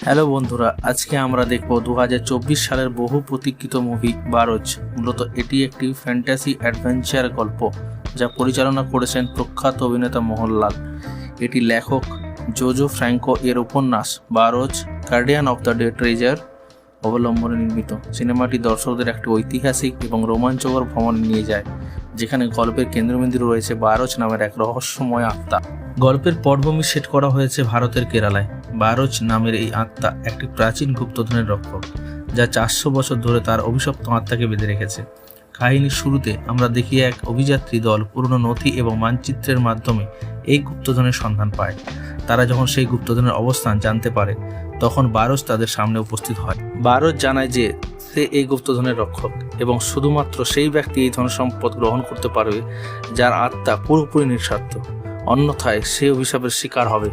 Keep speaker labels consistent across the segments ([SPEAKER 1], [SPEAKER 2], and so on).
[SPEAKER 1] Hello বন্ধুরা, আজকে আমরা দেখব 2024 সালের বহু প্রতীক্ষিত মুভি বারোজ। মূলত এটি একটি ফ্যান্টাসি অ্যাডভেঞ্চার গল্প যা পরিচালনা করেছেন প্রখ্যাত অভিনেতা মোহনলাল। এটি লেখক জোজো ফ্র্যাঙ্কো এর উপন্যাস Barroz guardian of the day treasure অবলম্বনে নির্মিত। সিনেমাটি দর্শকদের একটি ঐতিহাসিক এবং রোমাঞ্চকর ভ্রমণে নিয়ে যায়, যেখানে গল্পের কেন্দ্রবিন্দু রয়েছে বারোজ নামের এক রহস্যময় আত্মা। গল্পের পটভূমি সেট করা হয়েছে ভারতের কেরালায়। বারোজ নামের এই আত্মা একটি প্রাচীন গুপ্তধনের রক্ষক, যা 400 বছর ধরে তার অভিশপ্ত আত্মাকে বেঁধে রেখেছে। কাহিনীর শুরুতে আমরা দেখি এক অভিযাত্রী দল পুরনো নথি এবং মানচিত্রের মাধ্যমে এই গুপ্তধনের সন্ধান পায়। তারা যখন সেই গুপ্তধনের অবস্থান জানতে পারে, তখন বারোজ তাদের সামনে উপস্থিত হয়। বারোজ জানায় যে সে এই গুপ্তধনের রক্ষক এবং শুধুমাত্র সেই ব্যক্তি এই ধনসম্পদ গ্রহণ করতে পারবে যার আত্মা পুরোপুরি নিঃস্বার্থ, অন্যথায় সে অভিশাপের শিকার হবে।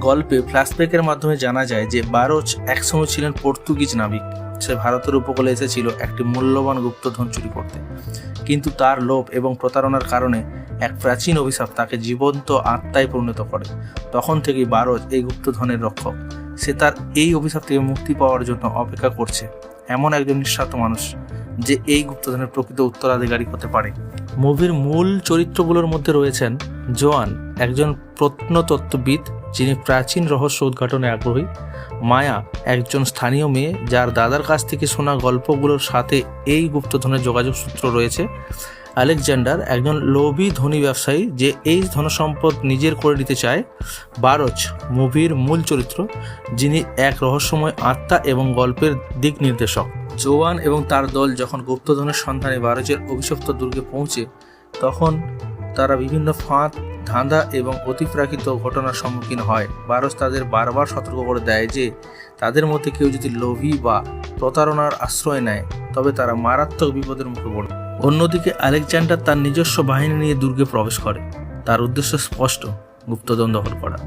[SPEAKER 1] গল্পে ফ্ল্যাশব্যাকের মাধ্যমে জানা যায় যে বারোজ একসময় ছিলেন পর্তুগিজ নাবিক। সে ভারতের উপকূলে এসেছিল একটি মূল্যবান গুপ্তধন চুরি করতে, কিন্তু তার লোভ এবং প্রতারণার কারণে এক প্রাচীন অভিশাপ তাকে জীবন্ত আত্মায় পরিণত করে। তখন থেকেই বারোজ এই গুপ্তধনের রক্ষক। সে তার এই অভিশাপ থেকে মুক্তি পাওয়ার জন্য অপেক্ষা করছে এমন একজন নিঃস্বার্থ মানুষ যে এই গুপ্তধনের প্রকৃত উত্তরাধিকারী হতে পারে। মুভির মূল চরিত্রগুলোর মধ্যে রয়েছেন জোয়ান, একজন প্রত্নতত্ত্ববিদ যিনি প্রাচীন রহস্য উদ্ঘাটনে আগ্রহী; মায়া, একজন স্থানীয় মেয়ে যার দাদার কাছ থেকে শোনা গল্পগুলোর সাথে এই গুপ্তধনের যোগাযোগ সূত্র রয়েছে; আলেকজান্ডার, একজন লোভী ধনী ব্যবসায়ী যে এই ধনসম্পদ নিজের করে নিতে চায়; বারোজ, মুভির মূল চরিত্র, যিনি এক রহস্যময় আত্মা এবং গল্পের দিক নির্দেশক। জোয়ান এবং তার দল যখন গুপ্তধনের সন্ধানে বারোজের অভিশপ্ত দুর্গে পৌঁছে, তখন তারা বিভিন্ন ফাঁদ, ধাঁধা এবং অতিপ্রাকৃত ঘটনার সম্মুখীন হয়। বারোজ তাদের বারবার সতর্ক করে দেয় যে তাদের মধ্যে কেউ যদি লোভী বা প্রতারণার আশ্রয় নেয়, তবে তারা মারাত্মক বিপদের মুখে পড়বে। অন্যদিকে আলেকজান্ডার তার নিজস্ব বাহিনী নিয়ে দুর্গে প্রবেশ করে। তার উদ্দেশ্য স্পষ্ট, গুপ্তধন দখল করা।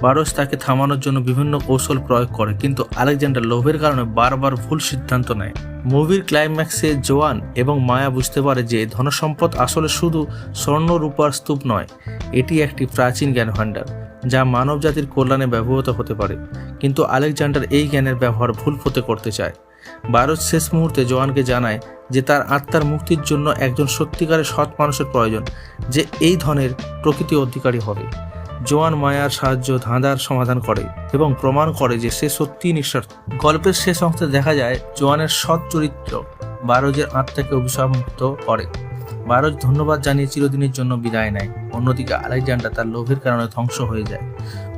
[SPEAKER 1] বারোজ তাকে থামানোর জন্য বিভিন্ন কৌশল প্রয়োগ করে, কিন্তু আলেকজান্ডার লোভের কারণে বারবার ভুল সিদ্ধান্ত নেয়। মুভির ক্লাইম্যাক্সে জোয়ান এবং মায়া বুঝতে পারে যে ধনসম্পদ আসলে শুধু স্বর্ণ রূপার স্তূপ নয়, এটি একটি প্রাচীন জ্ঞান ভাণ্ডার যা মানব জাতির কল্যাণে ব্যবহৃত হতে পারে। কিন্তু আলেকজান্ডার এই জ্ঞানের ব্যবহার ভুল পথে করতে চায়। বারোজ শেষ মুহূর্তে জোয়ানকে জানায় যে তার আত্মার মুক্তির জন্য একজন সত্যিকারের সৎ মানুষের প্রয়োজন, যে এই ধনের প্রকৃত অধিকারী হবে। জোয়ান মায়ার সাহায্য ধাঁধার সমাধান করে এবং প্রমাণ করে যে সে সত্যিই নিঃস্বার্থ। গল্পের শেষ অংশে দেখা যায় জোয়ানের সৎ চরিত্র বারোজের আত্মাকে অভিশাপমুক্ত করে। বারোজ ধন্যবাদ জানিয়ে চিরদিনের জন্য বিদায় নেয়। অন্যদিকে আলেকজান্ডার তার লোভের কারণে ধ্বংস হয়ে যায়।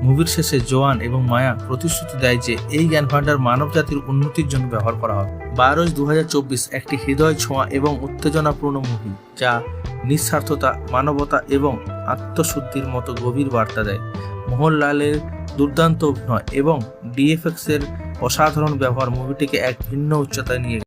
[SPEAKER 1] মুভির শেষে জোয়ান এবং মায়া প্রতিশ্রুতি দেয় যে এই জ্ঞান ভাণ্ডার মানব জাতির উন্নতির জন্য ব্যবহার করা হবে। বারোজ 2024 একটি হৃদয় ছোঁয়া এবং উত্তেজনাপূর্ণ মুভি যা নিঃস্বার্থতা, মানবতা এবং আত্মশুদ্ধির মতো গভীর বার্তা দেয়। মোহনলালের দুর্দান্ত অভিনয় এবং ডিএফএক্স এর অসাধারণ ব্যবহার মুভিটিকে এক ভিন্ন উচ্চতায় নিয়ে